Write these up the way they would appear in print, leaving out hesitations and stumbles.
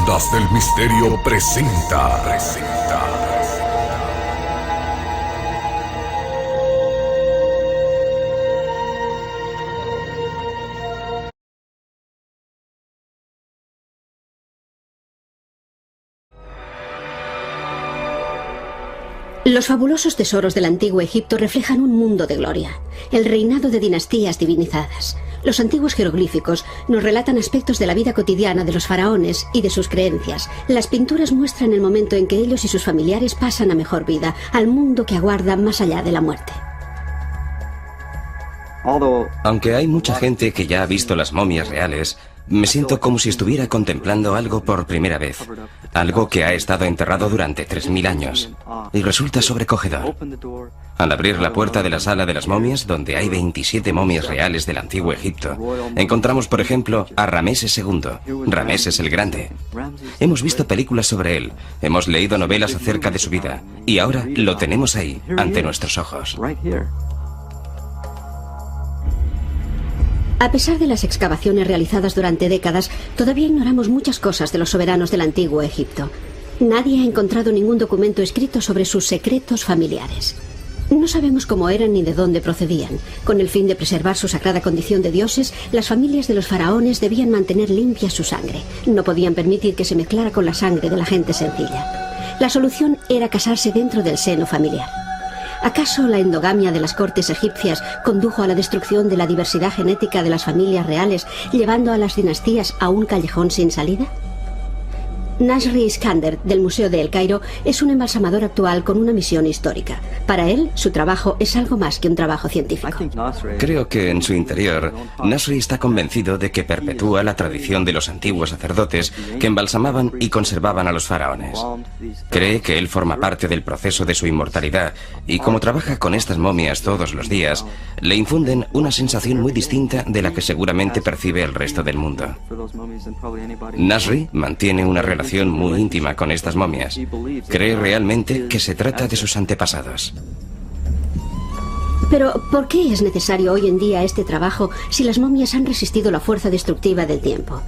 Ondas del Misterio presenta. Los fabulosos tesoros del antiguo Egipto reflejan un mundo de gloria, el reinado de dinastías divinizadas. Los antiguos jeroglíficos nos relatan aspectos de la vida cotidiana de los faraones y de sus creencias. Las pinturas muestran el momento en que ellos y sus familiares pasan a mejor vida, al mundo que aguarda más allá de la muerte. Aunque hay mucha gente que ya ha visto las momias reales, me siento como si estuviera contemplando algo por primera vez. Algo que ha estado enterrado durante 3000 años. Y resulta sobrecogedor. Al abrir la puerta de la sala de las momias, donde hay 27 momias reales del antiguo Egipto, encontramos, por ejemplo, a Rameses II, Rameses el Grande. Hemos visto películas sobre él, hemos leído novelas acerca de su vida, y ahora lo tenemos ahí, ante nuestros ojos. A pesar de las excavaciones realizadas durante décadas, todavía ignoramos muchas cosas de los soberanos del antiguo Egipto. Nadie ha encontrado ningún documento escrito sobre sus secretos familiares. No sabemos cómo eran ni de dónde procedían. Con el fin de preservar su sagrada condición de dioses, las familias de los faraones debían mantener limpia su sangre. No podían permitir que se mezclara con la sangre de la gente sencilla. La solución era casarse dentro del seno familiar. ¿Acaso la endogamia de las cortes egipcias condujo a la destrucción de la diversidad genética de las familias reales, llevando a las dinastías a un callejón sin salida? Nasri Iskander, del Museo de El Cairo, es un embalsamador actual con una misión histórica. Para él, su trabajo es algo más que un trabajo científico. Creo que en su interior, Nasri está convencido de que perpetúa la tradición de los antiguos sacerdotes que embalsamaban y conservaban a los faraones. Cree que él forma parte del proceso de su inmortalidad y como trabaja con estas momias todos los días, le infunden una sensación muy distinta de la que seguramente percibe el resto del mundo. Nasri mantiene una relación muy íntima con estas momias. Cree realmente que se trata de sus antepasados. Pero, ¿por qué es necesario hoy en día este trabajo si las momias han resistido la fuerza destructiva del tiempo?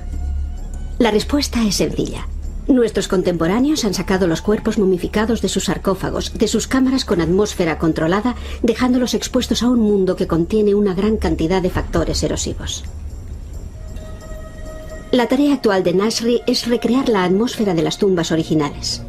La respuesta es sencilla. Nuestros contemporáneos han sacado los cuerpos momificados de sus sarcófagos, de sus cámaras con atmósfera controlada, dejándolos expuestos a un mundo que contiene una gran cantidad de factores erosivos. La tarea actual de Nasri es recrear la atmósfera de las tumbas originales.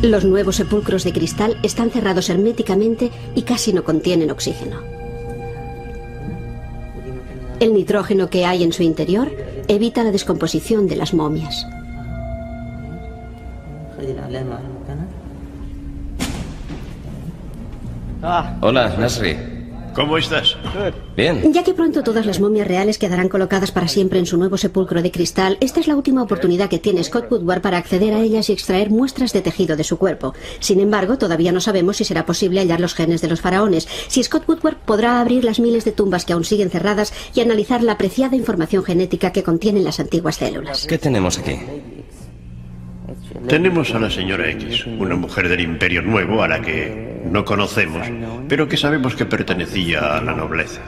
Los nuevos sepulcros de cristal están cerrados herméticamente y casi no contienen oxígeno. El nitrógeno que hay en su interior evita la descomposición de las momias. Hola, Nasri. ¿Cómo estás? Bien. Ya que pronto todas las momias reales quedarán colocadas para siempre en su nuevo sepulcro de cristal, esta es la última oportunidad que tiene Scott Woodward para acceder a ellas y extraer muestras de tejido de su cuerpo. Sin embargo, todavía no sabemos si será posible hallar los genes de los faraones, si Scott Woodward podrá abrir las miles de tumbas que aún siguen cerradas y analizar la apreciada información genética que contienen las antiguas células. ¿Qué tenemos aquí? Tenemos a la señora X, una mujer del Imperio Nuevo a la que no conocemos, pero que sabemos que pertenecía a la nobleza.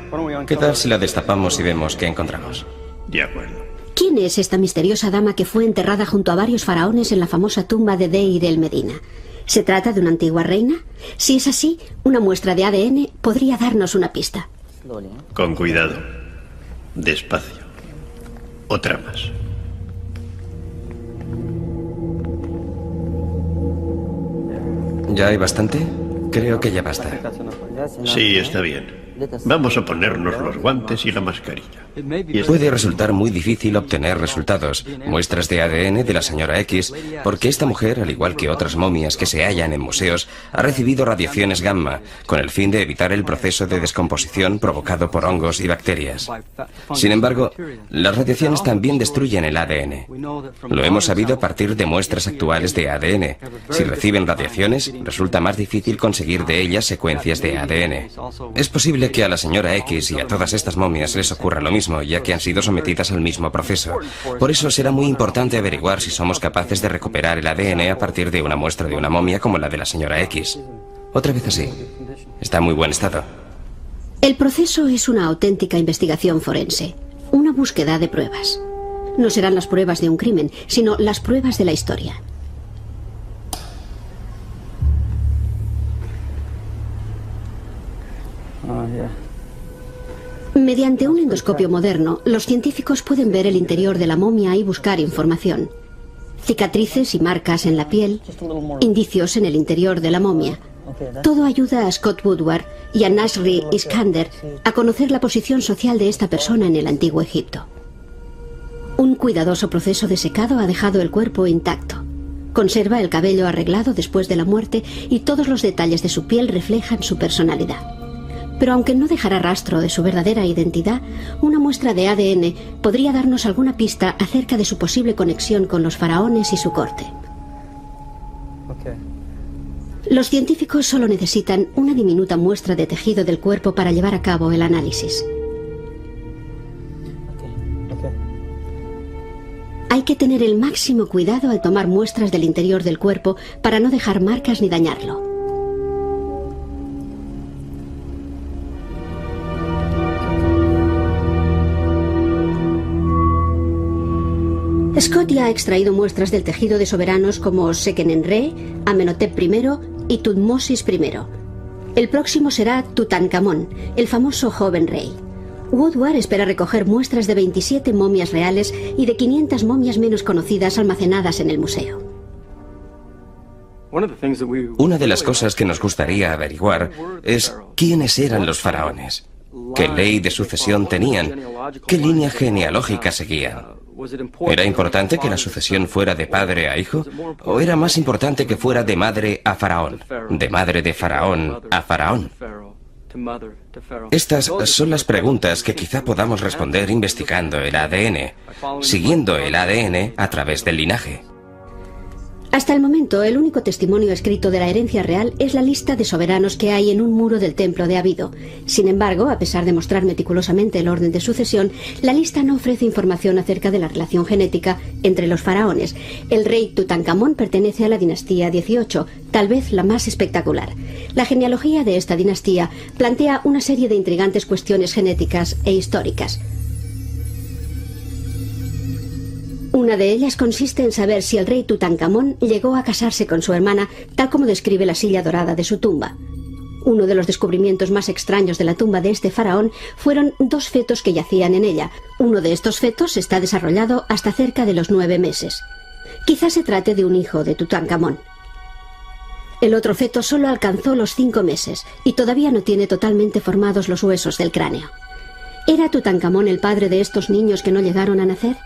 ¿Qué tal si la destapamos y vemos qué encontramos? De acuerdo. ¿Quién es esta misteriosa dama que fue enterrada junto a varios faraones en la famosa tumba de Deir el Medina? ¿Se trata de una antigua reina? Si es así, una muestra de ADN podría darnos una pista. Con cuidado. Despacio. Otra más. ¿Ya hay bastante? Creo que ya basta. Sí, está bien. Vamos a ponernos los guantes y la mascarilla. Puede resultar muy difícil obtener resultados, muestras de ADN de la señora X, porque esta mujer, al igual que otras momias que se hallan en museos, ha recibido radiaciones gamma, con el fin de evitar el proceso de descomposición provocado por hongos y bacterias. Sin embargo, las radiaciones también destruyen el ADN. Lo hemos sabido a partir de muestras actuales de ADN. Si reciben radiaciones, resulta más difícil conseguir de ellas secuencias de ADN. Es posible que a la señora X y a todas estas momias les ocurra lo mismo, ya que han sido sometidas al mismo proceso. Por eso será muy importante averiguar si somos capaces de recuperar el ADN a partir de una muestra de una momia como la de la señora X. Otra vez así. Está en muy buen estado. El proceso es una auténtica investigación forense, una búsqueda de pruebas. No serán las pruebas de un crimen, sino las pruebas de la historia. Mediante un endoscopio moderno, los científicos pueden ver el interior de la momia y buscar información. Cicatrices y marcas en la piel, indicios en el interior de la momia. Todo ayuda a Scott Woodward y a Nasri Iskander a conocer la posición social de esta persona en el antiguo Egipto. Un cuidadoso proceso de secado ha dejado el cuerpo intacto. Conserva el cabello arreglado después de la muerte y todos los detalles de su piel reflejan su personalidad. Pero aunque no dejará rastro de su verdadera identidad, una muestra de ADN podría darnos alguna pista acerca de su posible conexión con los faraones y su corte. Los científicos solo necesitan una diminuta muestra de tejido del cuerpo para llevar a cabo el análisis. Hay que tener el máximo cuidado al tomar muestras del interior del cuerpo para no dejar marcas ni dañarlo. Scott ya ha extraído muestras del tejido de soberanos como Seqenenre, Amenhotep I y Tutmosis I. El próximo será Tutankamón, el famoso joven rey. Woodward espera recoger muestras de 27 momias reales y de 500 momias menos conocidas almacenadas en el museo. Una de las cosas que nos gustaría averiguar es quiénes eran los faraones, qué ley de sucesión tenían, qué línea genealógica seguían. ¿Era importante que la sucesión fuera de padre a hijo? ¿O era más importante que fuera de madre a faraón? ¿De madre de faraón a faraón? Estas son las preguntas que quizá podamos responder investigando el ADN, siguiendo el ADN a través del linaje. Hasta el momento, el único testimonio escrito de la herencia real es la lista de soberanos que hay en un muro del templo de Abido. Sin embargo, a pesar de mostrar meticulosamente el orden de sucesión, la lista no ofrece información acerca de la relación genética entre los faraones. El rey Tutankamón pertenece a la dinastía 18, tal vez la más espectacular. La genealogía de esta dinastía plantea una serie de intrigantes cuestiones genéticas e históricas. Una de ellas consiste en saber si el rey Tutankamón llegó a casarse con su hermana, tal como describe la silla dorada de su tumba. Uno de los descubrimientos más extraños de la tumba de este faraón fueron dos fetos que yacían en ella. Uno de estos fetos está desarrollado hasta cerca de los 9 meses. Quizás se trate de un hijo de Tutankamón. El otro feto solo alcanzó los 5 meses y todavía no tiene totalmente formados los huesos del cráneo. ¿Era Tutankamón el padre de estos niños que no llegaron a nacer?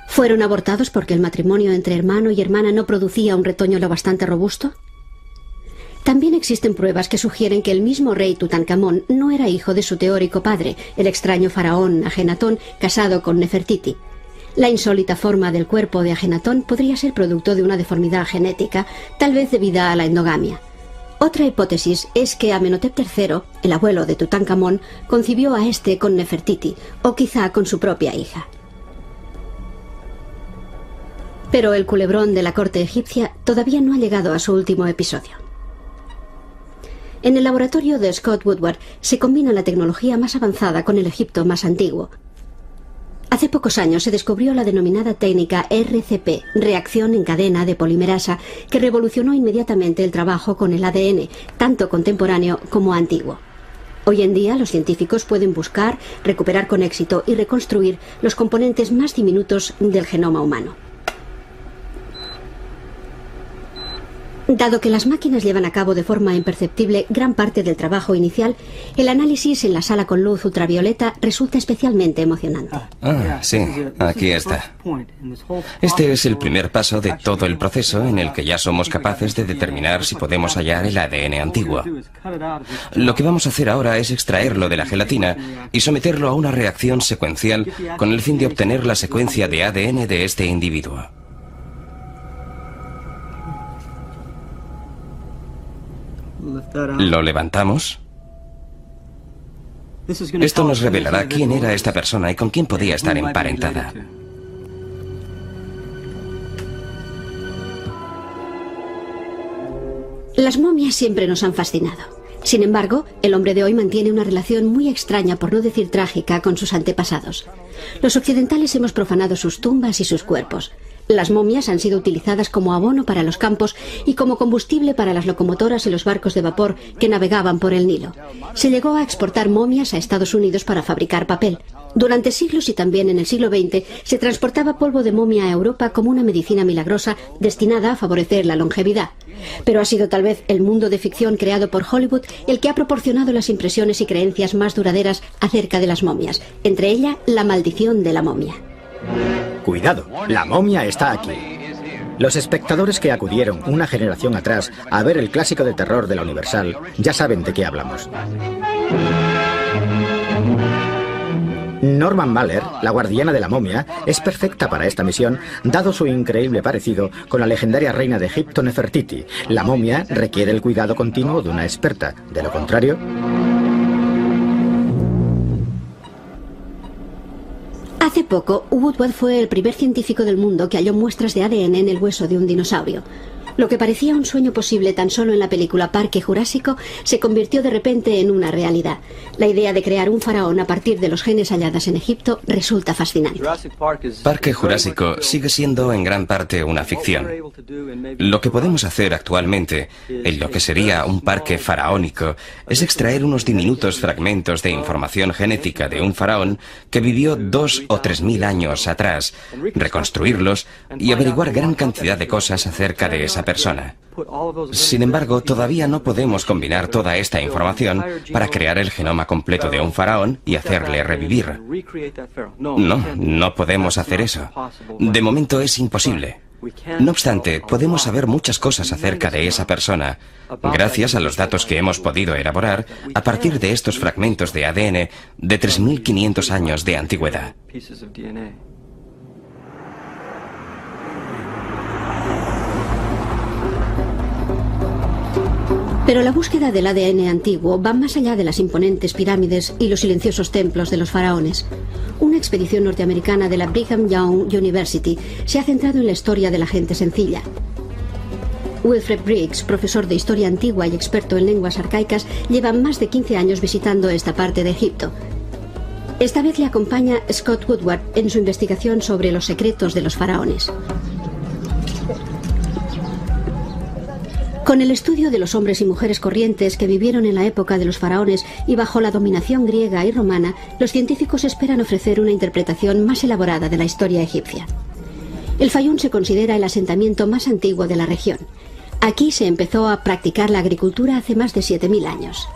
¿Fueron abortados porque el matrimonio entre hermano y hermana no producía un retoño lo bastante robusto? También existen pruebas que sugieren que el mismo rey Tutankamón no era hijo de su teórico padre, el extraño faraón Ajenatón, casado con Nefertiti. La insólita forma del cuerpo de Ajenatón podría ser producto de una deformidad genética, tal vez debida a la endogamia. Otra hipótesis es que Amenhotep III, el abuelo de Tutankamón, concibió a este con Nefertiti, o quizá con su propia hija. Pero el culebrón de la corte egipcia todavía no ha llegado a su último episodio. En el laboratorio de Scott Woodward se combina la tecnología más avanzada con el Egipto más antiguo. Hace pocos años se descubrió la denominada técnica RCP, reacción en cadena de polimerasa, que revolucionó inmediatamente el trabajo con el ADN, tanto contemporáneo como antiguo. Hoy en día los científicos pueden buscar, recuperar con éxito y reconstruir los componentes más diminutos del genoma humano. Dado que las máquinas llevan a cabo de forma imperceptible gran parte del trabajo inicial, el análisis en la sala con luz ultravioleta resulta especialmente emocionante. Ah, sí, aquí está. Este es el primer paso de todo el proceso en el que ya somos capaces de determinar si podemos hallar el ADN antiguo. Lo que vamos a hacer ahora es extraerlo de la gelatina y someterlo a una reacción secuencial con el fin de obtener la secuencia de ADN de este individuo. ¿Lo levantamos? Esto nos revelará quién era esta persona y con quién podía estar emparentada. Las momias siempre nos han fascinado. Sin embargo, el hombre de hoy mantiene una relación muy extraña, por no decir trágica, con sus antepasados. Los occidentales hemos profanado sus tumbas y sus cuerpos. Las momias han sido utilizadas como abono para los campos y como combustible para las locomotoras y los barcos de vapor que navegaban por el Nilo. Se llegó a exportar momias a Estados Unidos para fabricar papel. Durante siglos y también en el siglo XX se transportaba polvo de momia a Europa como una medicina milagrosa destinada a favorecer la longevidad. Pero ha sido tal vez el mundo de ficción creado por Hollywood el que ha proporcionado las impresiones y creencias más duraderas acerca de las momias, entre ellas la maldición de la momia. Cuidado, la momia está aquí. Los espectadores que acudieron una generación atrás a ver el clásico de terror de la Universal ya saben de qué hablamos. Norman Mahler, la guardiana de la momia, es perfecta para esta misión, dado su increíble parecido con la legendaria reina de Egipto, Nefertiti. La momia requiere el cuidado continuo de una experta. De lo contrario... Hace poco, Woodward fue el primer científico del mundo que halló muestras de ADN en el hueso de un dinosaurio. Lo que parecía un sueño posible tan solo en la película Parque Jurásico se convirtió de repente en una realidad. La idea de crear un faraón a partir de los genes hallados en Egipto resulta fascinante. Parque Jurásico sigue siendo en gran parte una ficción. Lo que podemos hacer actualmente, en lo que sería un parque faraónico, es extraer unos diminutos fragmentos de información genética de un faraón que vivió 2.000 o 3.000 años atrás, reconstruirlos y averiguar gran cantidad de cosas acerca de esa persona. Sin embargo, todavía no podemos combinar toda esta información para crear el genoma completo de un faraón y hacerle revivir. No podemos hacer eso. De momento es imposible. No obstante, podemos saber muchas cosas acerca de esa persona, gracias a los datos que hemos podido elaborar a partir de estos fragmentos de ADN de 3.500 años de antigüedad. Pero la búsqueda del ADN antiguo va más allá de las imponentes pirámides y los silenciosos templos de los faraones. Una expedición norteamericana de la Brigham Young University se ha centrado en la historia de la gente sencilla. Wilfred Briggs, profesor de historia antigua y experto en lenguas arcaicas, lleva más de 15 años visitando esta parte de Egipto. Esta vez le acompaña Scott Woodward en su investigación sobre los secretos de los faraones. Con el estudio de los hombres y mujeres corrientes que vivieron en la época de los faraones y bajo la dominación griega y romana, los científicos esperan ofrecer una interpretación más elaborada de la historia egipcia. El Fayum se considera el asentamiento más antiguo de la región. Aquí se empezó a practicar la agricultura hace más de 7.000 años.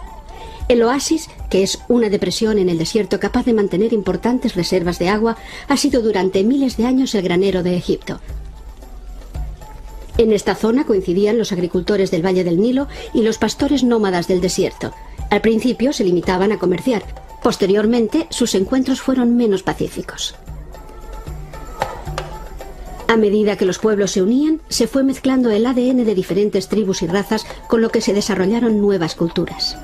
El oasis, que es una depresión en el desierto capaz de mantener importantes reservas de agua, ha sido durante miles de años el granero de Egipto. En esta zona coincidían los agricultores del Valle del Nilo y los pastores nómadas del desierto. Al principio se limitaban a comerciar. Posteriormente, sus encuentros fueron menos pacíficos. A medida que los pueblos se unían, se fue mezclando el ADN de diferentes tribus y razas, con lo que se desarrollaron nuevas culturas.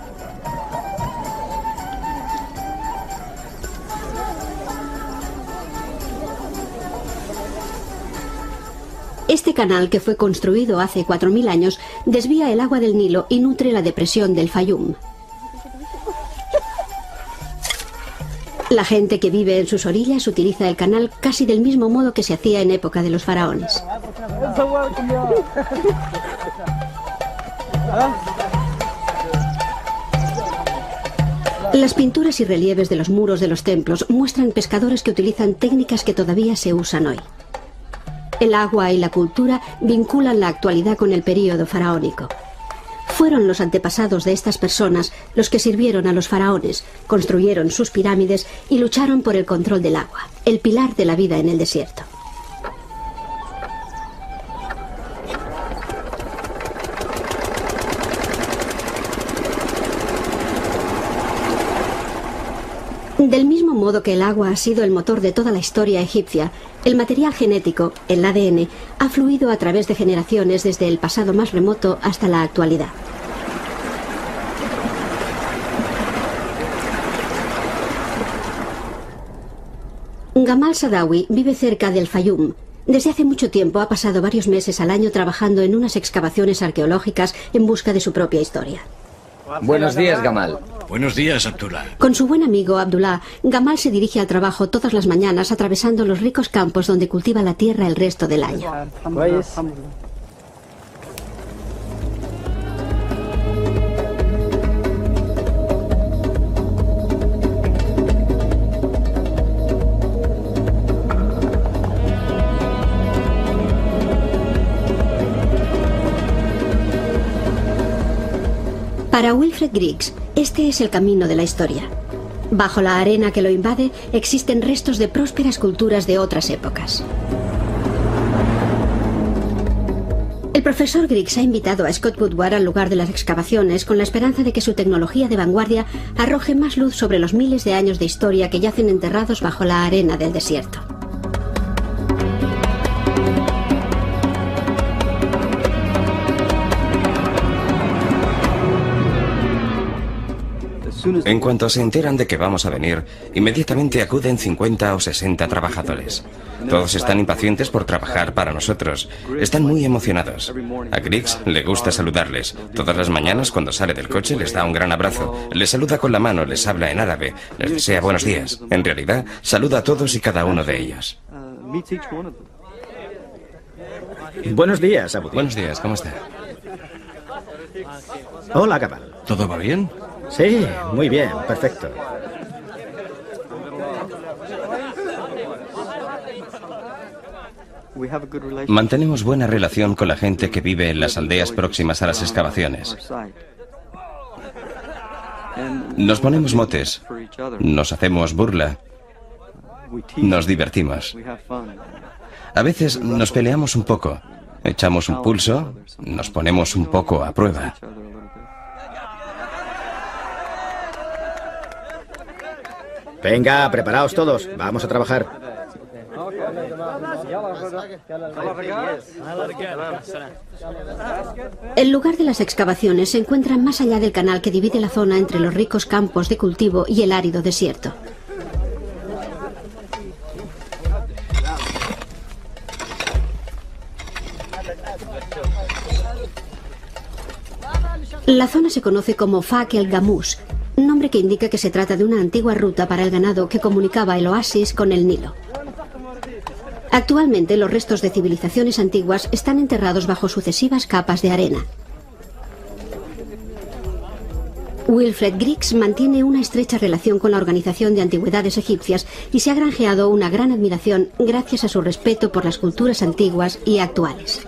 Este canal, que fue construido hace 4.000 años, desvía el agua del Nilo y nutre la depresión del Fayum. La gente que vive en sus orillas utiliza el canal casi del mismo modo que se hacía en época de los faraones. Las pinturas y relieves de los muros de los templos muestran pescadores que utilizan técnicas que todavía se usan hoy. El agua y la cultura vinculan la actualidad con el período faraónico. Fueron los antepasados de estas personas los que sirvieron a los faraones, construyeron sus pirámides y lucharon por el control del agua, el pilar de la vida en el desierto. Del mismo modo que el agua ha sido el motor de toda la historia egipcia, el material genético, el ADN, ha fluido a través de generaciones desde el pasado más remoto hasta la actualidad. Gamal Sadawi vive cerca del Fayum. Desde hace mucho tiempo ha pasado varios meses al año trabajando en unas excavaciones arqueológicas en busca de su propia historia. Buenos días, Gamal. Buenos días, Abdullah. Con su buen amigo Abdullah, Gamal se dirige al trabajo todas las mañanas atravesando los ricos campos donde cultiva la tierra el resto del año. Para Wilfred Griggs, este es el camino de la historia. Bajo la arena que lo invade existen restos de prósperas culturas de otras épocas. El profesor Griggs ha invitado a Scott Woodward al lugar de las excavaciones con la esperanza de que su tecnología de vanguardia arroje más luz sobre los miles de años de historia que yacen enterrados bajo la arena del desierto. En cuanto se enteran de que vamos a venir, inmediatamente acuden 50 o 60 trabajadores. Todos están impacientes por trabajar para nosotros. Están muy emocionados. A Griggs le gusta saludarles. Todas las mañanas cuando sale del coche les da un gran abrazo. Les saluda con la mano, les habla en árabe, les desea buenos días. En realidad, saluda a todos y cada uno de ellos. Buenos días, Abu. Buenos días, ¿cómo está? Hola, Gamal. ¿Todo va bien? Sí, muy bien, perfecto. Mantenemos buena relación con la gente que vive en las aldeas próximas a las excavaciones. Nos ponemos motes, nos hacemos burla, nos divertimos. A veces nos peleamos un poco, echamos un pulso, nos ponemos un poco a prueba. Venga, preparaos todos, vamos a trabajar. El lugar de las excavaciones se encuentra más allá del canal que divide la zona entre los ricos campos de cultivo y el árido desierto. La zona se conoce como Faq el Gamus, nombre que indica que se trata de una antigua ruta para el ganado que comunicaba el oasis con el Nilo. Actualmente los restos de civilizaciones antiguas están enterrados bajo sucesivas capas de arena. Wilfred Griggs mantiene una estrecha relación con la Organización de Antigüedades Egipcias y se ha granjeado una gran admiración gracias a su respeto por las culturas antiguas y actuales.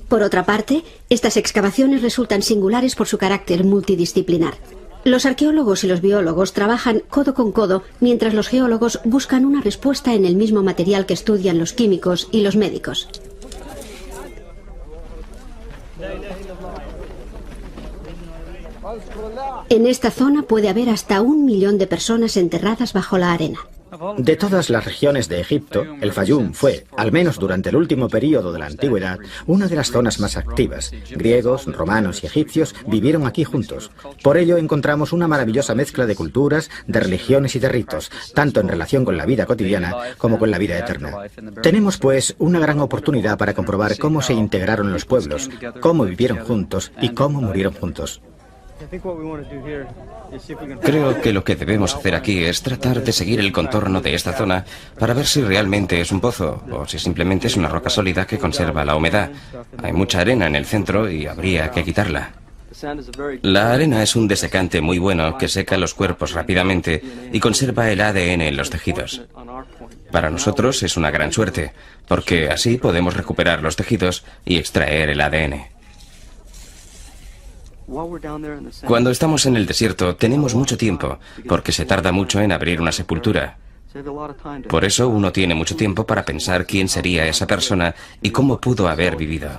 Por otra parte, estas excavaciones resultan singulares por su carácter multidisciplinar. Los arqueólogos y los biólogos trabajan codo con codo, mientras los geólogos buscan una respuesta en el mismo material que estudian los químicos y los médicos. En esta zona puede haber hasta 1 millón de personas enterradas bajo la arena. De todas las regiones de Egipto, el Fayum fue, al menos durante el último período de la antigüedad, una de las zonas más activas. Griegos, romanos y egipcios vivieron aquí juntos. Por ello encontramos una maravillosa mezcla de culturas, de religiones y de ritos, tanto en relación con la vida cotidiana como con la vida eterna. Tenemos, pues, una gran oportunidad para comprobar cómo se integraron los pueblos, cómo vivieron juntos y cómo murieron juntos. Creo que lo que debemos hacer aquí es tratar de seguir el contorno de esta zona para ver si realmente es un pozo o si simplemente es una roca sólida que conserva la humedad. Hay mucha arena en el centro y habría que quitarla. La arena es un desecante muy bueno que seca los cuerpos rápidamente y conserva el ADN en los tejidos. Para nosotros es una gran suerte, porque así podemos recuperar los tejidos y extraer el ADN. Cuando estamos en el desierto tenemos mucho tiempo, porque se tarda mucho en abrir una sepultura. Por eso uno tiene mucho tiempo para pensar quién sería esa persona y cómo pudo haber vivido.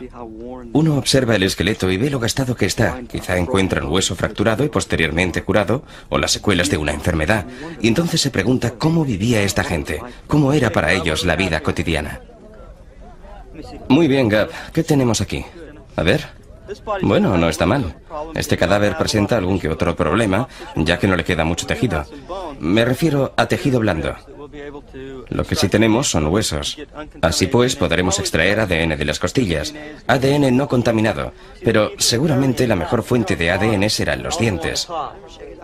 Uno observa el esqueleto y ve lo gastado que está. Quizá encuentra un hueso fracturado y posteriormente curado, o las secuelas de una enfermedad. Y entonces se pregunta cómo vivía esta gente, cómo era para ellos la vida cotidiana. Muy bien, Gab, ¿qué tenemos aquí? A ver. Bueno, no está mal. Este cadáver presenta algún que otro problema, ya que no le queda mucho tejido. Me refiero a tejido blando. Lo que sí tenemos son huesos. Así pues, podremos extraer ADN de las costillas. ADN no contaminado, pero seguramente la mejor fuente de ADN serán los dientes.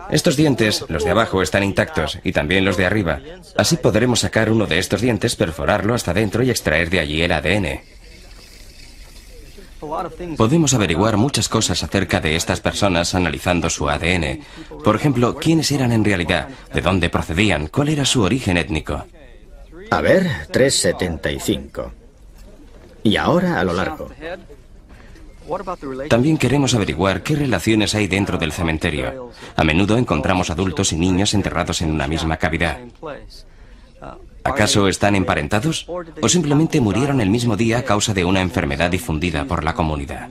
Estos dientes, los de abajo, están intactos y también los de arriba. Así podremos sacar uno de estos dientes, perforarlo hasta dentro y extraer de allí el ADN. Podemos averiguar muchas cosas acerca de estas personas analizando su ADN. Por ejemplo, quiénes eran en realidad, de dónde procedían, cuál era su origen étnico. A ver, 3,75. Y ahora a lo largo. También queremos averiguar qué relaciones hay dentro del cementerio. A menudo encontramos adultos y niños enterrados en una misma cavidad. ¿Acaso están emparentados? ¿O simplemente murieron el mismo día a causa de una enfermedad difundida por la comunidad?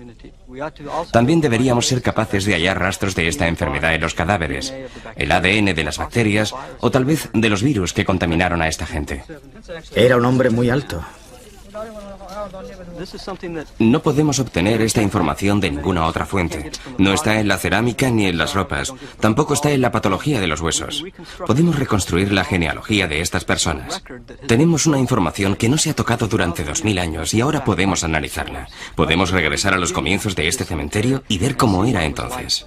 También deberíamos ser capaces de hallar rastros de esta enfermedad en los cadáveres, el ADN de las bacterias o tal vez de los virus que contaminaron a esta gente. Era un hombre muy alto. No podemos obtener esta información de ninguna otra fuente. No está en la cerámica ni en las ropas. Tampoco está en la patología de los huesos. Podemos reconstruir la genealogía de estas personas. Tenemos una información que no se ha tocado durante 2000 años y ahora podemos analizarla. Podemos regresar a los comienzos de este cementerio y ver cómo era entonces.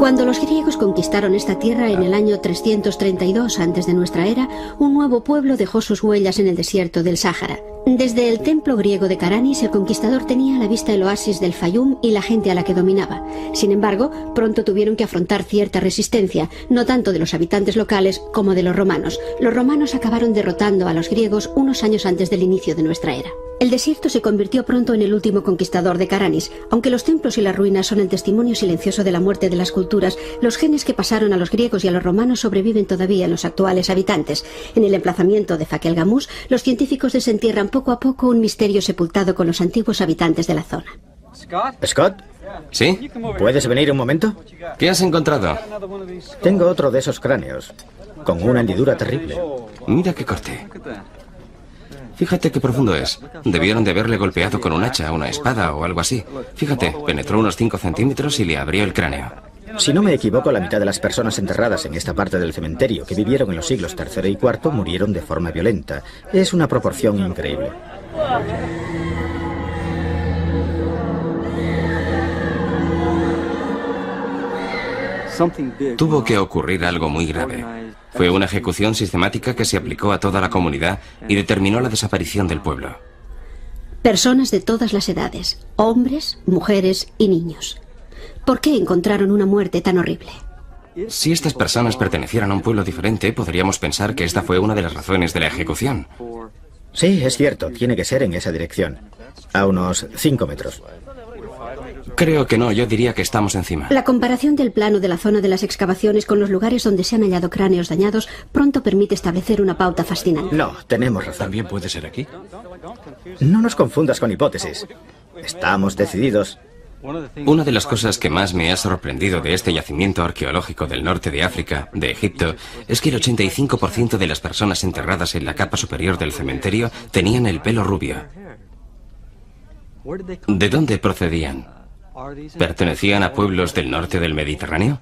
Cuando los griegos conquistaron esta tierra en el año 332 antes de nuestra era, un nuevo pueblo dejó sus huellas en el desierto del Sáhara. Desde el templo griego de Karanis, el conquistador tenía a la vista el oasis del Fayum y la gente a la que dominaba. Sin embargo, pronto tuvieron que afrontar cierta resistencia, no tanto de los habitantes locales como de los romanos. Los romanos acabaron derrotando a los griegos unos años antes del inicio de nuestra era. El desierto se convirtió pronto en el último conquistador de Karanis. Aunque los templos y las ruinas son el testimonio silencioso de la muerte de las culturas, los genes que pasaron a los griegos y a los romanos sobreviven todavía en los actuales habitantes. En el emplazamiento de Fakel Gamus, los científicos desentierran poco a poco un misterio sepultado con los antiguos habitantes de la zona. ¿Scott? ¿Sí? ¿Puedes venir un momento? ¿Qué has encontrado? Tengo otro de esos cráneos, con una hendidura terrible. Mira qué corte. Fíjate qué profundo es. Debieron de haberle golpeado con un hacha, una espada o algo así. Fíjate, penetró unos 5 centímetros y le abrió el cráneo. Si no me equivoco, la mitad de las personas enterradas en esta parte del cementerio que vivieron en los siglos III y IV murieron de forma violenta. Es una proporción increíble. Tuvo que ocurrir algo muy grave. Fue una ejecución sistemática que se aplicó a toda la comunidad y determinó la desaparición del pueblo. Personas de todas las edades, hombres, mujeres y niños. ¿Por qué encontraron una muerte tan horrible? Si estas personas pertenecieran a un pueblo diferente, podríamos pensar que esta fue una de las razones de la ejecución. Sí, es cierto, tiene que ser en esa dirección. A unos 5 metros. Creo que no, yo diría que estamos encima. La comparación del plano de la zona de las excavaciones con los lugares donde se han hallado cráneos dañados pronto permite establecer una pauta fascinante. No, tenemos razón. ¿También puede ser aquí? No nos confundas con hipótesis. Estamos decididos. Una de las cosas que más me ha sorprendido de este yacimiento arqueológico del norte de África, de Egipto, es que el 85% de las personas enterradas en la capa superior del cementerio tenían el pelo rubio. ¿De dónde procedían? ¿Pertenecían a pueblos del norte del Mediterráneo?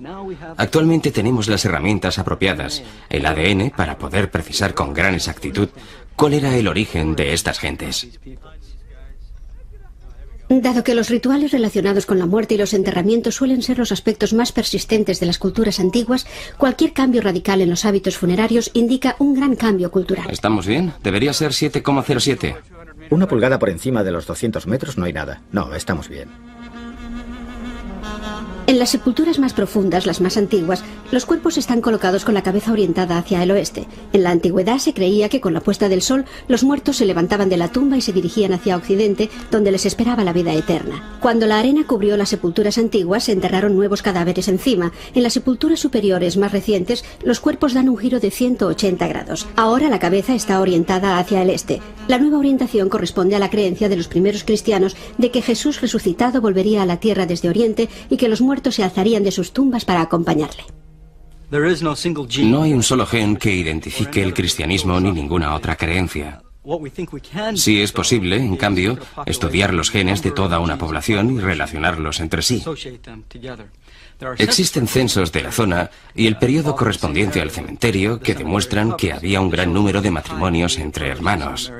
Actualmente tenemos las herramientas apropiadas, el ADN, para poder precisar con gran exactitud cuál era el origen de estas gentes. Dado que los rituales relacionados con la muerte y los enterramientos suelen ser los aspectos más persistentes de las culturas antiguas, cualquier cambio radical en los hábitos funerarios indica un gran cambio cultural. ¿Estamos bien? Debería ser 7,07. 1 pulgada por encima de los 200 metros no hay nada. No, estamos bien. En las sepulturas más profundas, las más antiguas, los cuerpos están colocados con la cabeza orientada hacia el oeste. En la antigüedad se creía que con la puesta del sol, los muertos se levantaban de la tumba y se dirigían hacia occidente, donde les esperaba la vida eterna. Cuando la arena cubrió las sepulturas antiguas, se enterraron nuevos cadáveres encima. En las sepulturas superiores más recientes, los cuerpos dan un giro de 180 grados. Ahora la cabeza está orientada hacia el este. La nueva orientación corresponde a la creencia de los primeros cristianos de que Jesús resucitado volvería a la tierra desde oriente y que los muertos se alzarían de sus tumbas para acompañarle. No hay un solo gen que identifique el cristianismo ni ninguna otra creencia. Sí es posible, en cambio, estudiar los genes de toda una población y relacionarlos entre sí. Existen censos de la zona y el periodo correspondiente al cementerio que demuestran que había un gran número de matrimonios entre hermanos.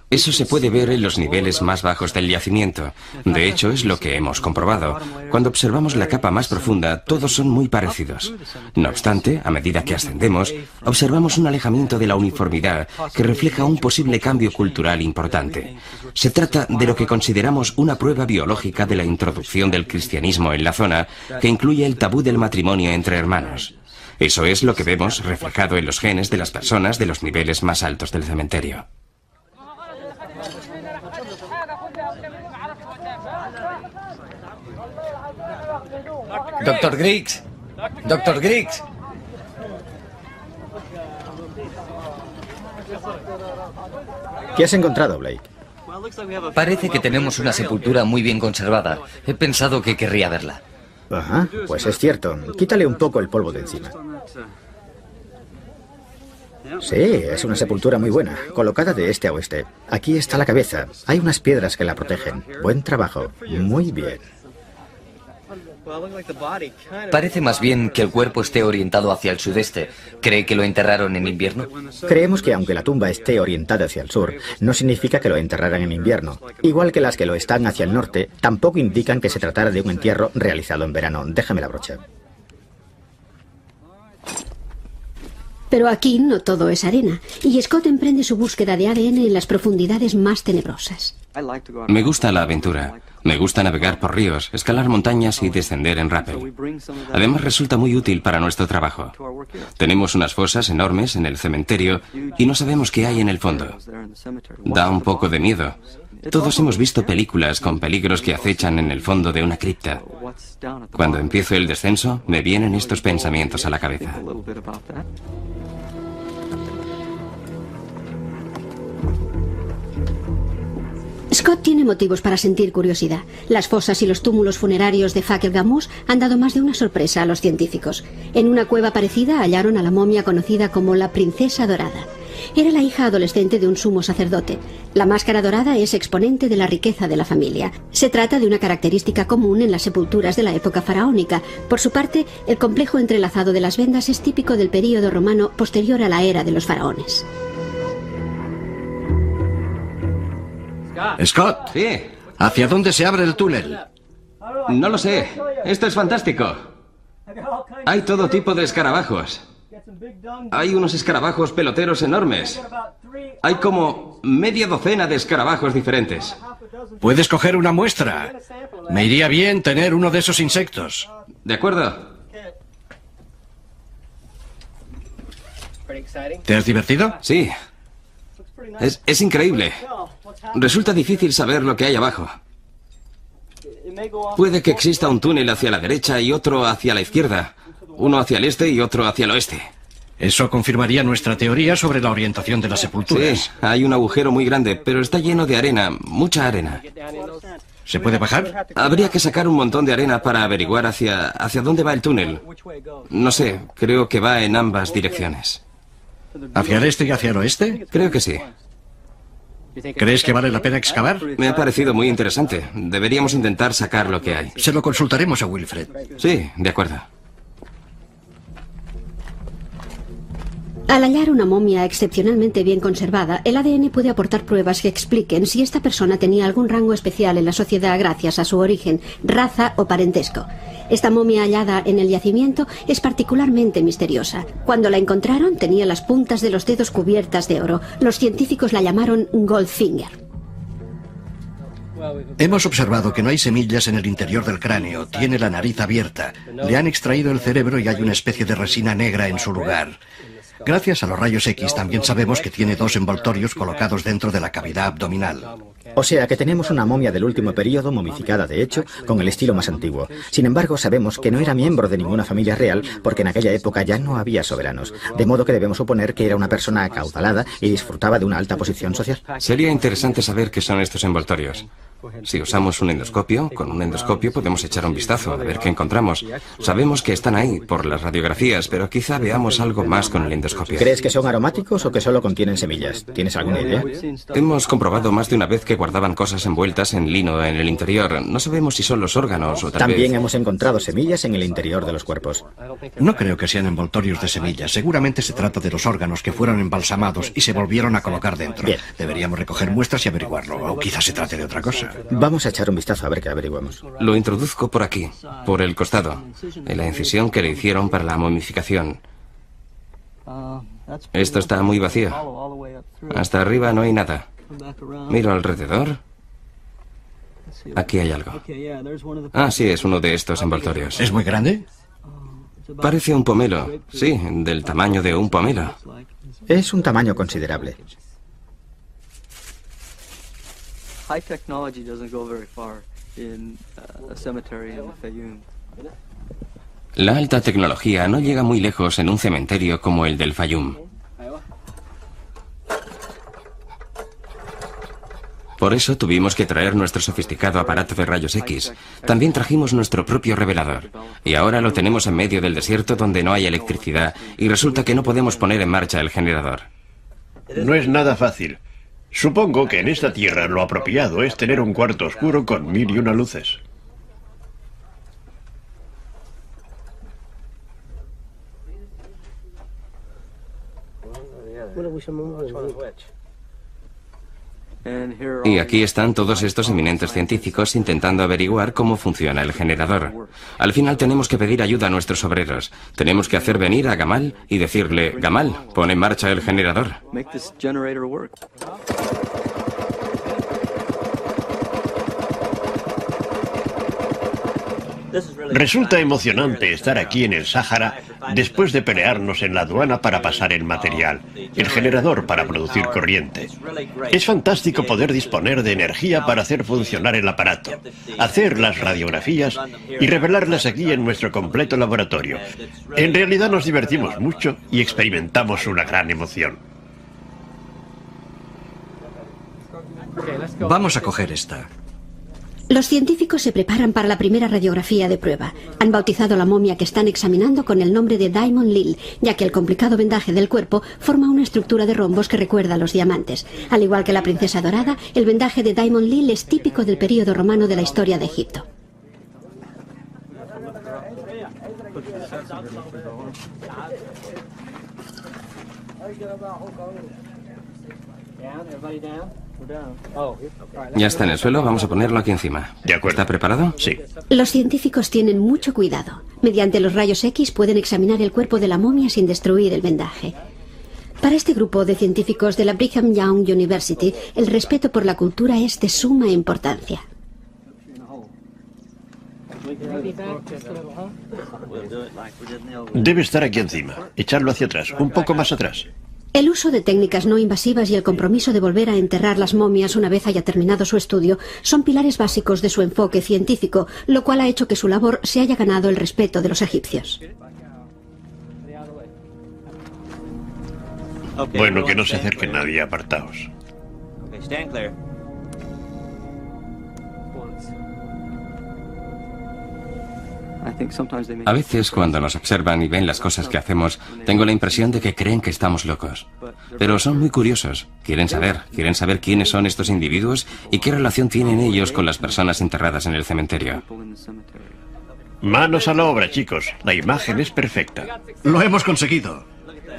Eso se puede ver en los niveles más bajos del yacimiento. De hecho, es lo que hemos comprobado. Cuando observamos la capa más profunda, todos son muy parecidos. No obstante, a medida que ascendemos, observamos un alejamiento de la uniformidad que refleja un posible cambio cultural importante. Se trata de lo que consideramos una prueba biológica de la introducción del cristianismo en la zona, que incluye el tabú del matrimonio entre hermanos. Eso es lo que vemos reflejado en los genes de las personas de los niveles más altos del cementerio. Doctor Griggs. Doctor Griggs. ¿Qué has encontrado, Blake? Parece que tenemos una sepultura muy bien conservada. He pensado que querría verla. Ajá, pues es cierto. Quítale un poco el polvo de encima. Sí, es una sepultura muy buena, colocada de este a oeste. Aquí está la cabeza. Hay unas piedras que la protegen. Buen trabajo. Muy bien. Parece más bien que el cuerpo esté orientado hacia el sudeste. ¿Cree que lo enterraron en invierno? Creemos que aunque la tumba esté orientada hacia el sur, no significa que lo enterraran en invierno. Igual que las que lo están hacia el norte, tampoco indican que se tratara de un entierro realizado en verano. Déjame la brocha. Pero aquí no todo es arena, y Scott emprende su búsqueda de ADN en las profundidades más tenebrosas. Me gusta la aventura. Me gusta navegar por ríos, escalar montañas y descender en rappel. Además resulta muy útil para nuestro trabajo. Tenemos unas fosas enormes en el cementerio y no sabemos qué hay en el fondo. Da un poco de miedo. Todos hemos visto películas con peligros que acechan en el fondo de una cripta. Cuando empiezo el descenso, me vienen estos pensamientos a la cabeza. Scott tiene motivos para sentir curiosidad. Las fosas y los túmulos funerarios de Fakir Gamoos han dado más de una sorpresa a los científicos. En una cueva parecida hallaron a la momia conocida como la Princesa Dorada. Era la hija adolescente de un sumo sacerdote. La máscara dorada es exponente de la riqueza de la familia. Se trata de una característica común en las sepulturas de la época faraónica. Por su parte, el complejo entrelazado de las vendas es típico del período romano posterior a la era de los faraones. Scott, Sí, ¿hacia dónde se abre el túnel? no lo sé. Esto es fantástico. Hay todo tipo de escarabajos. Hay unos escarabajos peloteros enormes. Hay como media docena de escarabajos diferentes. Puedes coger una muestra. Me iría bien tener uno de esos insectos. ¿De acuerdo? ¿Te has divertido? Sí. Es increíble. Resulta difícil saber lo que hay abajo. Puede que exista un túnel hacia la derecha y otro hacia la izquierda. Uno hacia el este y otro hacia el oeste. Eso confirmaría nuestra teoría sobre la orientación de las Sí, sepulturas. hay un agujero muy grande, pero está lleno de arena, mucha arena. ¿Se puede bajar? Habría que sacar un montón de arena para averiguar hacia dónde va el túnel. No sé, creo que va en ambas direcciones. ¿Hacia el este y hacia el oeste? Creo que sí. ¿Crees que vale la pena excavar? Me ha parecido muy interesante. Deberíamos intentar sacar lo que hay. Se lo consultaremos a Wilfred. Sí, de acuerdo. Al hallar una momia excepcionalmente bien conservada, el ADN puede aportar pruebas que expliquen si esta persona tenía algún rango especial en la sociedad gracias a su origen, raza o parentesco. Esta momia hallada en el yacimiento es particularmente misteriosa. Cuando la encontraron tenía las puntas de los dedos cubiertas de oro. Los científicos la llamaron Goldfinger. Hemos observado que no hay semillas en el interior del cráneo. Tiene la nariz abierta. Le han extraído el cerebro y hay una especie de resina negra en su lugar. Gracias a los rayos X también sabemos que tiene dos envoltorios colocados dentro de la cavidad abdominal. O sea que tenemos una momia del último período, momificada de hecho, con el estilo más antiguo. Sin embargo, sabemos que no era miembro de ninguna familia real porque en aquella época ya no había soberanos. De modo que debemos suponer que era una persona acaudalada y disfrutaba de una alta posición social. Sería interesante saber qué son estos envoltorios. Si usamos un endoscopio, con un endoscopio podemos echar un vistazo a ver qué encontramos. Sabemos que están ahí por las radiografías, pero quizá veamos algo más con el endoscopio. ¿Crees que son aromáticos o que solo contienen semillas? ¿Tienes alguna idea? Hemos comprobado más de una vez que guardaban cosas envueltas en lino en el interior. No sabemos si son los órganos o tal vez... También hemos encontrado semillas en el interior de los cuerpos. No creo que sean envoltorios de semillas. Seguramente se trata de los órganos que fueron embalsamados y se volvieron a colocar dentro. Bien. Deberíamos recoger muestras y averiguarlo. O quizás se trate de otra cosa. Vamos a echar un vistazo a ver qué averiguamos. Lo introduzco por aquí, por el costado, en la incisión que le hicieron para la momificación. Esto está muy vacío. Hasta arriba no hay nada. Miro alrededor. Aquí hay algo. Ah, sí, es uno de estos envoltorios. ¿Es muy grande? Parece un pomelo. Sí, del tamaño de un pomelo. Es un tamaño considerable. High technology doesn't go very far in a cemetery in the Fayum. La alta tecnología no llega muy lejos en un cementerio como el del Fayum. Por eso tuvimos que traer nuestro sofisticado aparato de rayos X. También trajimos nuestro propio revelador. Y ahora lo tenemos en medio del desierto donde no hay electricidad y resulta que no podemos poner en marcha el generador. No es nada fácil. Supongo que en esta tierra lo apropiado es tener un cuarto oscuro con 1001 luces. Y aquí están todos estos eminentes científicos intentando averiguar cómo funciona el generador. Al final tenemos que pedir ayuda a nuestros obreros. Tenemos que hacer venir a Gamal y decirle, Gamal, pon en marcha el generador. Make this generator work. Resulta emocionante estar aquí en el Sáhara después de pelearnos en la aduana para pasar el material, el generador para producir corriente. Es fantástico poder disponer de energía para hacer funcionar el aparato, hacer las radiografías y revelarlas aquí en nuestro completo laboratorio. En realidad nos divertimos mucho y experimentamos una gran emoción. Vamos a coger esta. Los científicos se preparan para la primera radiografía de prueba. Han bautizado la momia que están examinando con el nombre de Diamond Lil, ya que el complicado vendaje del cuerpo forma una estructura de rombos que recuerda a los diamantes. Al igual que la princesa dorada, el vendaje de Diamond Lil es típico del período romano de la historia de Egipto. Ya está en el suelo, vamos a ponerlo aquí encima. De acuerdo. ¿Está preparado? Sí. Los científicos tienen mucho cuidado. Mediante los rayos X pueden examinar el cuerpo de la momia sin destruir el vendaje. Para este grupo de científicos de la Brigham Young University, el respeto por la cultura es de suma importancia. Debe estar aquí encima. Echarlo hacia atrás, un poco más atrás. El uso de técnicas no invasivas y el compromiso de volver a enterrar las momias una vez haya terminado su estudio son pilares básicos de su enfoque científico, lo cual ha hecho que su labor se haya ganado el respeto de los egipcios. Bueno, que no se acerque nadie, apartaos. A veces cuando nos observan y ven las cosas que hacemos, tengo la impresión de que creen que estamos locos. Pero son muy curiosos. Quieren saber quiénes son estos individuos y qué relación tienen ellos con las personas enterradas en el cementerio. Manos a la obra, chicos. La imagen es perfecta. Lo hemos conseguido.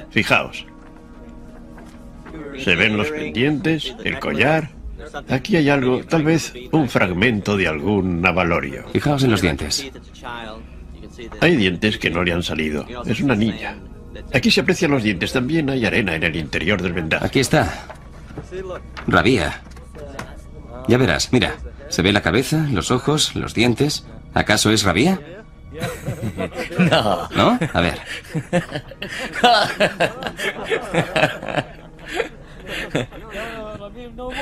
Fijaos. Se ven los pendientes, el collar. Aquí hay algo, tal vez un fragmento de algún navalorio. Fijaos en los dientes. Hay dientes que no le han salido. Es una niña. Aquí se aprecian los dientes. También hay arena en el interior del vendaje. Aquí está. Rabía. Ya verás, mira. Se ve la cabeza, los ojos, los dientes. ¿Acaso es Rabía? No. ¿No? A ver.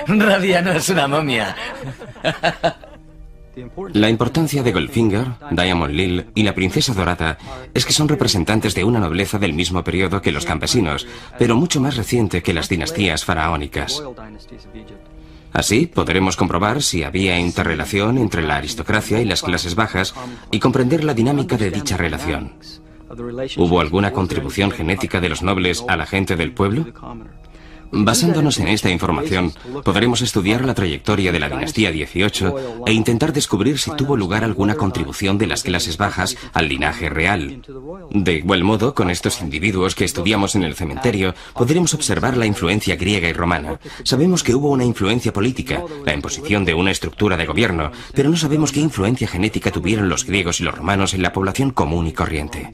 Radia no es una momia. La importancia de Goldfinger, Diamond Lil y la princesa dorada es que son representantes de una nobleza del mismo periodo que los campesinos, pero mucho más reciente que las dinastías faraónicas. Así podremos comprobar si había interrelación entre la aristocracia y las clases bajas y comprender la dinámica de dicha relación. ¿Hubo alguna contribución genética de los nobles a la gente del pueblo? Basándonos en esta información, podremos estudiar la trayectoria de la dinastía 18 e intentar descubrir si tuvo lugar alguna contribución de las clases bajas al linaje real. De igual modo, con estos individuos que estudiamos en el cementerio, podremos observar la influencia griega y romana. Sabemos que hubo una influencia política, la imposición de una estructura de gobierno, pero no sabemos qué influencia genética tuvieron los griegos y los romanos en la población común y corriente.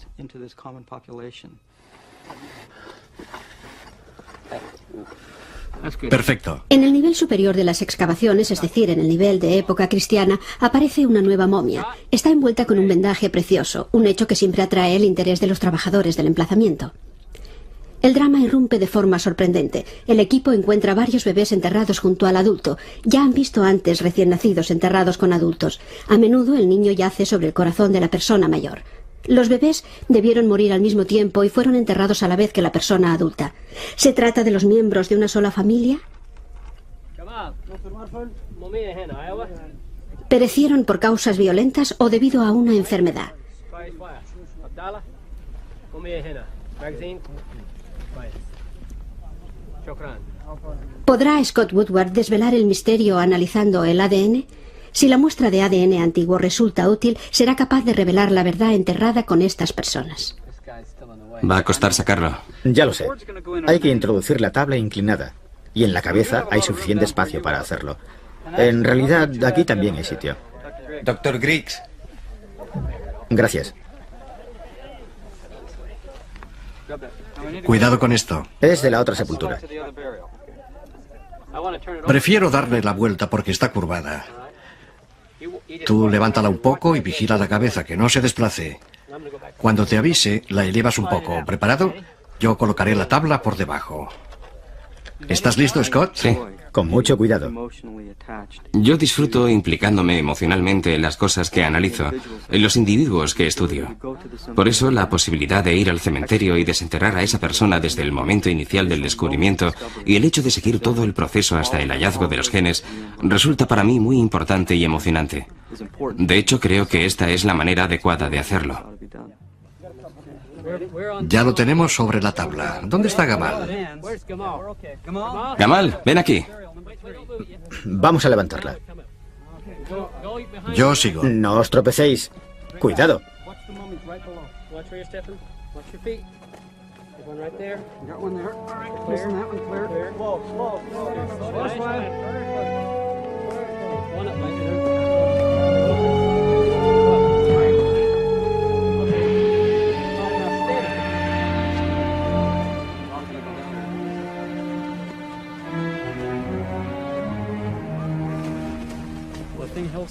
Perfecto. En el nivel superior de las excavaciones, es decir, en el nivel de época cristiana, aparece una nueva momia. Está envuelta con un vendaje precioso, un hecho que siempre atrae el interés de los trabajadores del emplazamiento. El drama irrumpe de forma sorprendente. El equipo encuentra varios bebés enterrados junto al adulto. Ya han visto antes recién nacidos enterrados con adultos. A menudo el niño yace sobre el corazón de la persona mayor. Los bebés debieron morir al mismo tiempo y fueron enterrados a la vez que la persona adulta. ¿Se trata de los miembros de una sola familia? ¿Perecieron por causas violentas o debido a una enfermedad? ¿Podrá Scott Woodward desvelar el misterio analizando el ADN? Si la muestra de ADN antiguo resulta útil, será capaz de revelar la verdad enterrada con estas personas. Va a costar sacarlo. Ya lo sé. Hay que introducir la tabla inclinada. Y en la cabeza hay suficiente espacio para hacerlo. En realidad, aquí también hay sitio. Dr. Griggs. Gracias. Cuidado con esto. Es de la otra sepultura. Prefiero darle la vuelta porque está curvada. Tú levántala un poco y vigila la cabeza, que no se desplace. Cuando te avise, la elevas un poco. ¿Preparado? Yo colocaré la tabla por debajo. ¿Estás listo, Scott? Sí. Con mucho cuidado. Yo disfruto implicándome emocionalmente en las cosas que analizo, en los individuos que estudio. Por eso, la posibilidad de ir al cementerio y desenterrar a esa persona desde el momento inicial del descubrimiento y el hecho de seguir todo el proceso hasta el hallazgo de los genes resulta para mí muy importante y emocionante. De hecho, creo que esta es la manera adecuada de hacerlo. Ya lo tenemos sobre la tabla. ¿Dónde está Gamal? Gamal, ven aquí. Vamos a levantarla. Yo sigo. No os tropecéis. Cuidado.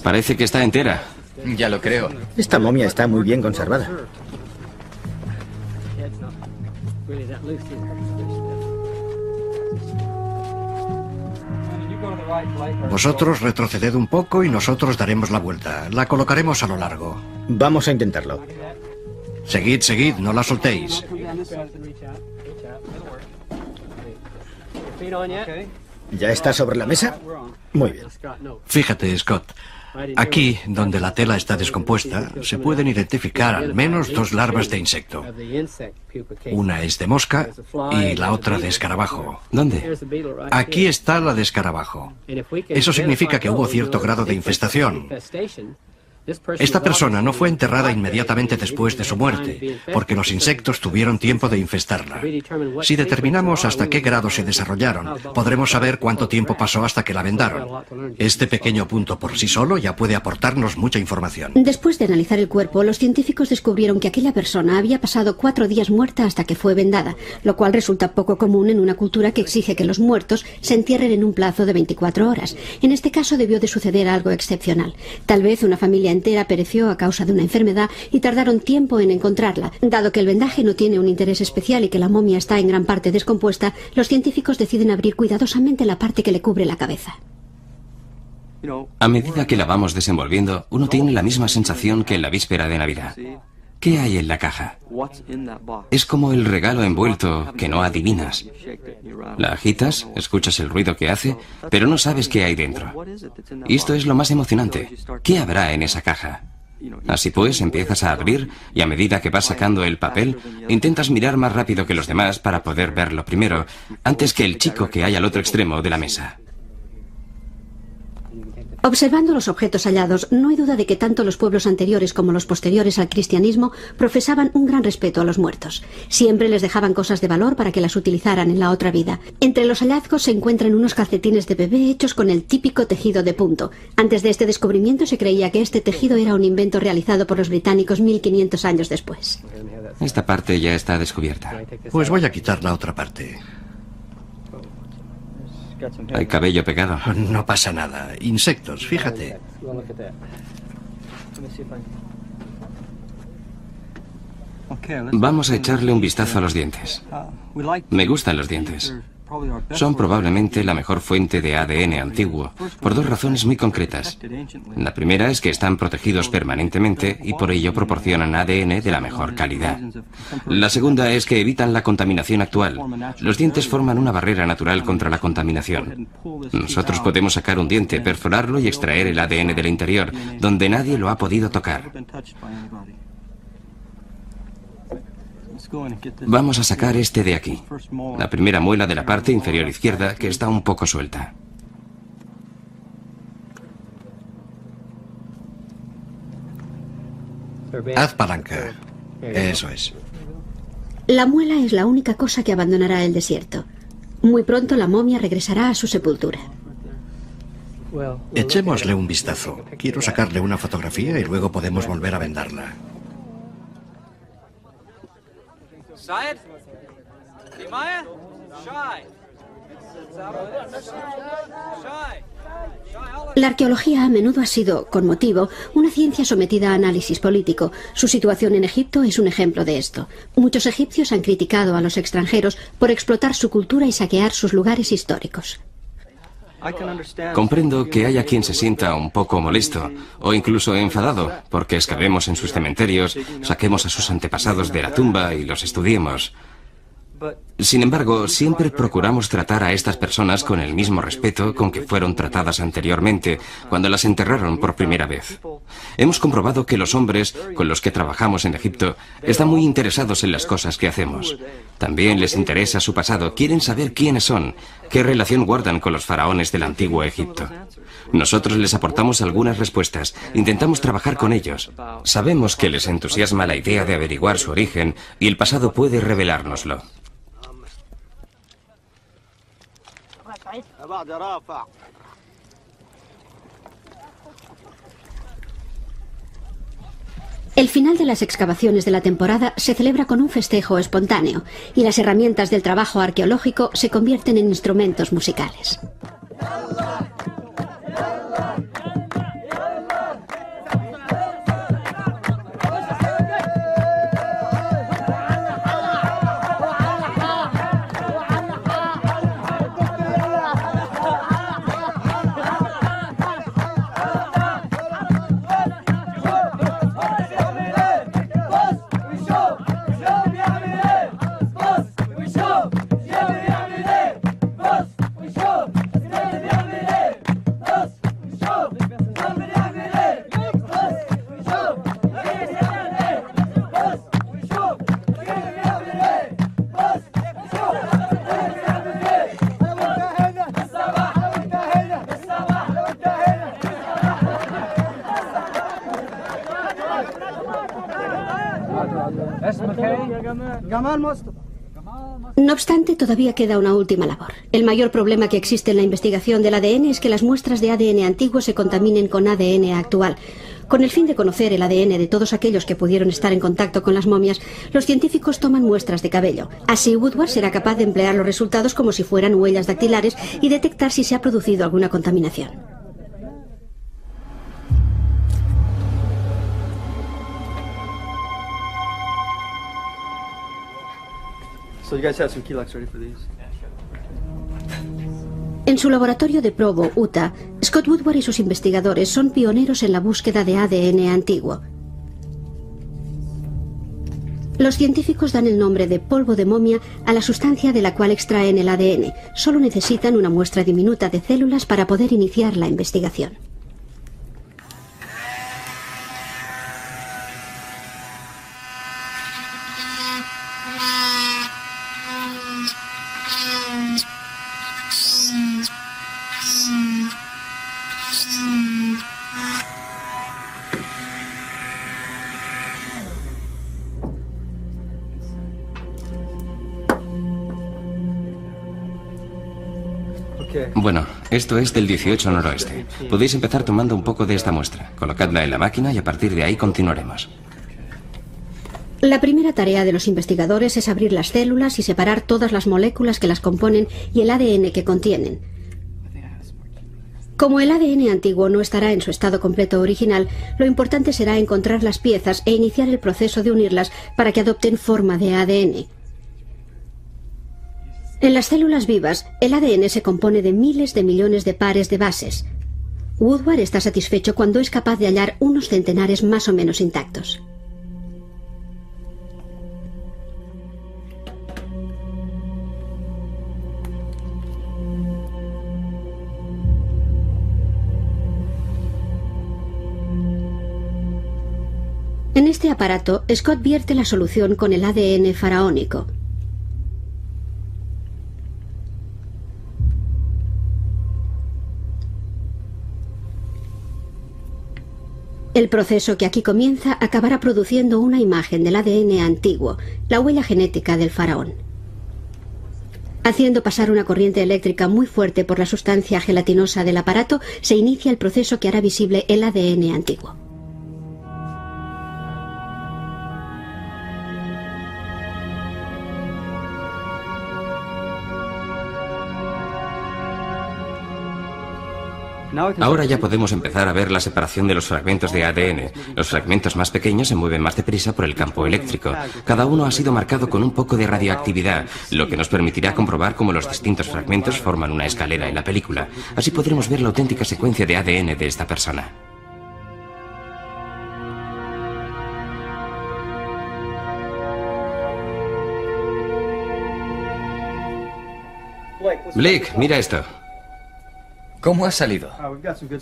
Parece que está entera. Ya lo creo. Esta momia está muy bien conservada. Vosotros retroceded un poco y nosotros daremos la vuelta. La colocaremos a lo largo. Vamos a intentarlo. Seguid, seguid, no la soltéis. ¿Ya está sobre la mesa? Muy bien. Fíjate, Scott. Aquí, donde la tela está descompuesta, se pueden identificar al menos dos larvas de insecto. Una es de mosca y la otra de escarabajo. ¿Dónde? Aquí está la de escarabajo. Eso significa que hubo cierto grado de infestación. Esta persona no fue enterrada inmediatamente después de su muerte, porque los insectos tuvieron tiempo de infestarla. Si determinamos hasta qué grado se desarrollaron, podremos saber cuánto tiempo pasó hasta que la vendaron. Este pequeño punto por sí solo ya puede aportarnos mucha información. Después de analizar el cuerpo, los científicos descubrieron que aquella persona había pasado 4 días muerta hasta que fue vendada, lo cual resulta poco común en una cultura que exige que los muertos se entierren en un plazo de 24 horas. En este caso debió de suceder algo excepcional. Tal vez una familia entera pereció a causa de una enfermedad y tardaron tiempo en encontrarla. Dado que el vendaje no tiene un interés especial y que la momia está en gran parte descompuesta, los científicos deciden abrir cuidadosamente la parte que le cubre la cabeza. A medida que la vamos desenvolviendo, uno tiene la misma sensación que en la víspera de Navidad. ¿Qué hay en la caja? Es como el regalo envuelto que no adivinas. La agitas, escuchas el ruido que hace, pero no sabes qué hay dentro. Y esto es lo más emocionante. ¿Qué habrá en esa caja? Así pues, empiezas a abrir y a medida que vas sacando el papel, intentas mirar más rápido que los demás para poder verlo primero, antes que el chico que hay al otro extremo de la mesa. Observando los objetos hallados, no hay duda de que tanto los pueblos anteriores como los posteriores al cristianismo profesaban un gran respeto a los muertos. Siempre les dejaban cosas de valor para que las utilizaran en la otra vida. Entre los hallazgos se encuentran unos calcetines de bebé hechos con el típico tejido de punto. Antes de este descubrimiento se creía que este tejido era un invento realizado por los británicos 1500 años después. Esta parte ya está descubierta. Pues voy a quitar la otra parte. Hay cabello pegado. No pasa nada. Insectos, fíjate. Vamos a echarle un vistazo a los dientes. Me gustan los dientes. Son probablemente la mejor fuente de ADN antiguo, por dos razones muy concretas. La primera es que están protegidos permanentemente y por ello proporcionan ADN de la mejor calidad. La segunda es que evitan la contaminación actual. Los dientes forman una barrera natural contra la contaminación. Nosotros podemos sacar un diente, perforarlo y extraer el ADN del interior, donde nadie lo ha podido tocar. Vamos a sacar este de aquí, la primera muela de la parte inferior izquierda, que está un poco suelta. Haz palanca. Eso es. La muela es la única cosa que abandonará el desierto. Muy pronto la momia regresará a su sepultura. Echémosle un vistazo. Quiero sacarle una fotografía y luego podemos volver a vendarla. La arqueología a menudo ha sido, con motivo, una ciencia sometida a análisis político. Su situación en Egipto es un ejemplo de esto. Muchos egipcios han criticado a los extranjeros por explotar su cultura y saquear sus lugares históricos. Comprendo que haya quien se sienta un poco molesto o incluso enfadado porque excavemos en sus cementerios, saquemos a sus antepasados de la tumba y los estudiemos. Sin embargo, siempre procuramos tratar a estas personas con el mismo respeto con que fueron tratadas anteriormente, cuando las enterraron por primera vez. Hemos comprobado que los hombres con los que trabajamos en Egipto están muy interesados en las cosas que hacemos. También les interesa su pasado, quieren saber quiénes son, qué relación guardan con los faraones del antiguo Egipto. Nosotros les aportamos algunas respuestas, intentamos trabajar con ellos. Sabemos que les entusiasma la idea de averiguar su origen y el pasado puede revelárnoslo. El final de las excavaciones de la temporada se celebra con un festejo espontáneo y las herramientas del trabajo arqueológico se convierten en instrumentos musicales. No obstante, todavía queda una última labor. El mayor problema que existe en la investigación del ADN es que las muestras de ADN antiguo se contaminen con ADN actual. Con el fin de conocer el ADN de todos aquellos que pudieron estar en contacto con las momias, los científicos toman muestras de cabello. Así, Woodward será capaz de emplear los resultados como si fueran huellas dactilares y detectar si se ha producido alguna contaminación. En su laboratorio de Provo, Utah, Scott Woodward y sus investigadores son pioneros en la búsqueda de ADN antiguo. Los científicos dan el nombre de polvo de momia a la sustancia de la cual extraen el ADN. Solo necesitan una muestra diminuta de células para poder iniciar la investigación. Bueno, esto es del 18 noroeste. Podéis empezar tomando un poco de esta muestra. Colocadla en la máquina y a partir de ahí continuaremos. La primera tarea de los investigadores es abrir las células y separar todas las moléculas que las componen y el ADN que contienen. Como el ADN antiguo no estará en su estado completo original, lo importante será encontrar las piezas e iniciar el proceso de unirlas para que adopten forma de ADN. En las células vivas, el ADN se compone de miles de millones de pares de bases. Woodward está satisfecho cuando es capaz de hallar unos centenares más o menos intactos. En este aparato, Scott vierte la solución con el ADN faraónico. El proceso que aquí comienza acabará produciendo una imagen del ADN antiguo, la huella genética del faraón. Haciendo pasar una corriente eléctrica muy fuerte por la sustancia gelatinosa del aparato, se inicia el proceso que hará visible el ADN antiguo. Ahora ya podemos empezar a ver la separación de los fragmentos de ADN. Los fragmentos más pequeños se mueven más deprisa por el campo eléctrico. Cada uno ha sido marcado con un poco de radioactividad, lo que nos permitirá comprobar cómo los distintos fragmentos forman una escalera en la película. Así podremos ver la auténtica secuencia de ADN de esta persona. Blake, mira esto. ¿Cómo ha salido?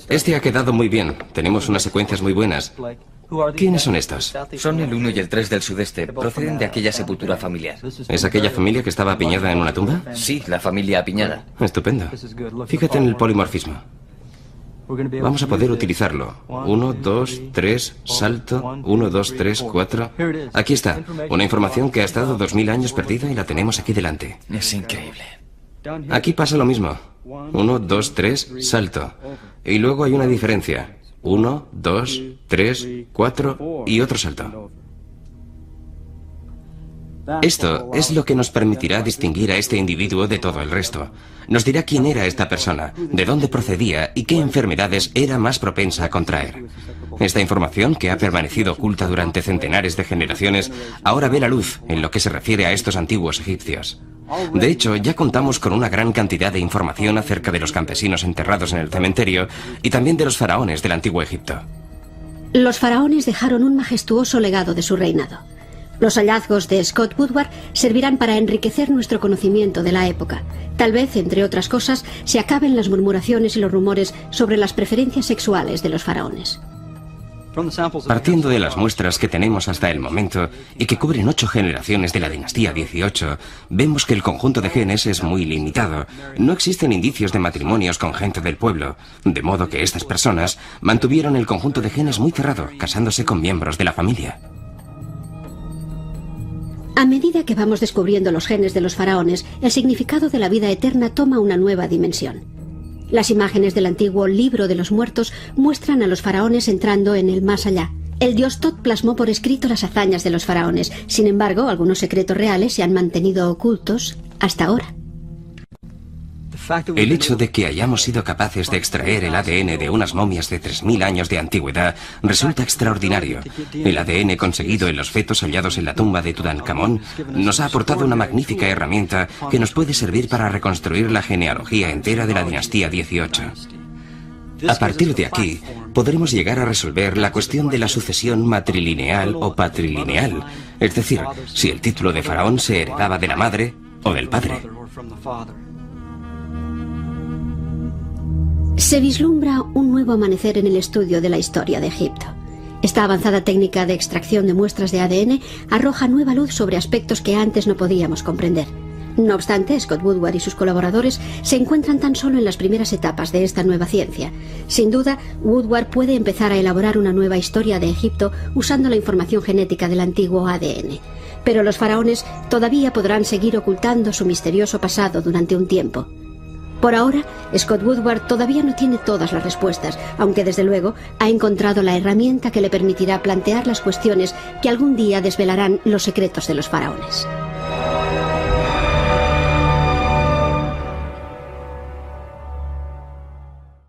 Este ha quedado muy bien. Tenemos unas secuencias muy buenas. ¿Quiénes son estos? Son el 1 y el 3 del sudeste. Proceden de aquella sepultura familiar. ¿Es aquella familia que estaba apiñada en una tumba? Sí, la familia apiñada. Estupendo. Fíjate en el polimorfismo. Vamos a poder utilizarlo. 1, 2, 3, salto. 1, 2, 3, 4. Aquí está. Una información que ha estado 2000 años perdida y la tenemos aquí delante. Es increíble. Aquí pasa lo mismo. 1, 2, 3, salto. Y luego hay una diferencia. 1, 2, 3, 4 y otro salto. Esto es lo que nos permitirá distinguir a este individuo de todo el resto. Nos dirá quién era esta persona, de dónde procedía y qué enfermedades era más propensa a contraer. Esta información, que ha permanecido oculta durante centenares de generaciones, ahora ve la luz en lo que se refiere a estos antiguos egipcios. De hecho, ya contamos con una gran cantidad de información acerca de los campesinos enterrados en el cementerio y también de los faraones del antiguo Egipto. Los faraones dejaron un majestuoso legado de su reinado. Los hallazgos de Scott Woodward servirán para enriquecer nuestro conocimiento de la época. Tal vez, entre otras cosas, se acaben las murmuraciones y los rumores sobre las preferencias sexuales de los faraones. Partiendo de las muestras que tenemos hasta el momento y que cubren 8 generaciones de la dinastía 18, vemos que el conjunto de genes es muy limitado. No existen indicios de matrimonios con gente del pueblo, de modo que estas personas mantuvieron el conjunto de genes muy cerrado, casándose con miembros de la familia. A medida que vamos descubriendo los genes de los faraones, el significado de la vida eterna toma una nueva dimensión. Las imágenes del antiguo Libro de los Muertos muestran a los faraones entrando en el más allá. El dios Tot plasmó por escrito las hazañas de los faraones. Sin embargo, algunos secretos reales se han mantenido ocultos hasta ahora. El hecho de que hayamos sido capaces de extraer el ADN de unas momias de 3000 años de antigüedad resulta extraordinario. El ADN conseguido en los fetos hallados en la tumba de Tutankamón nos ha aportado una magnífica herramienta que nos puede servir para reconstruir la genealogía entera de la dinastía 18. A partir de aquí, podremos llegar a resolver la cuestión de la sucesión matrilineal o patrilineal, es decir, si el título de faraón se heredaba de la madre o del padre. Se vislumbra un nuevo amanecer en el estudio de la historia de Egipto. Esta avanzada técnica de extracción de muestras de ADN arroja nueva luz sobre aspectos que antes no podíamos comprender. No obstante, Scott Woodward y sus colaboradores se encuentran tan solo en las primeras etapas de esta nueva ciencia. Sin duda, Woodward puede empezar a elaborar una nueva historia de Egipto usando la información genética del antiguo ADN. Pero los faraones todavía podrán seguir ocultando su misterioso pasado durante un tiempo. Por ahora, Scott Woodward todavía no tiene todas las respuestas, aunque desde luego ha encontrado la herramienta que le permitirá plantear las cuestiones que algún día desvelarán los secretos de los faraones.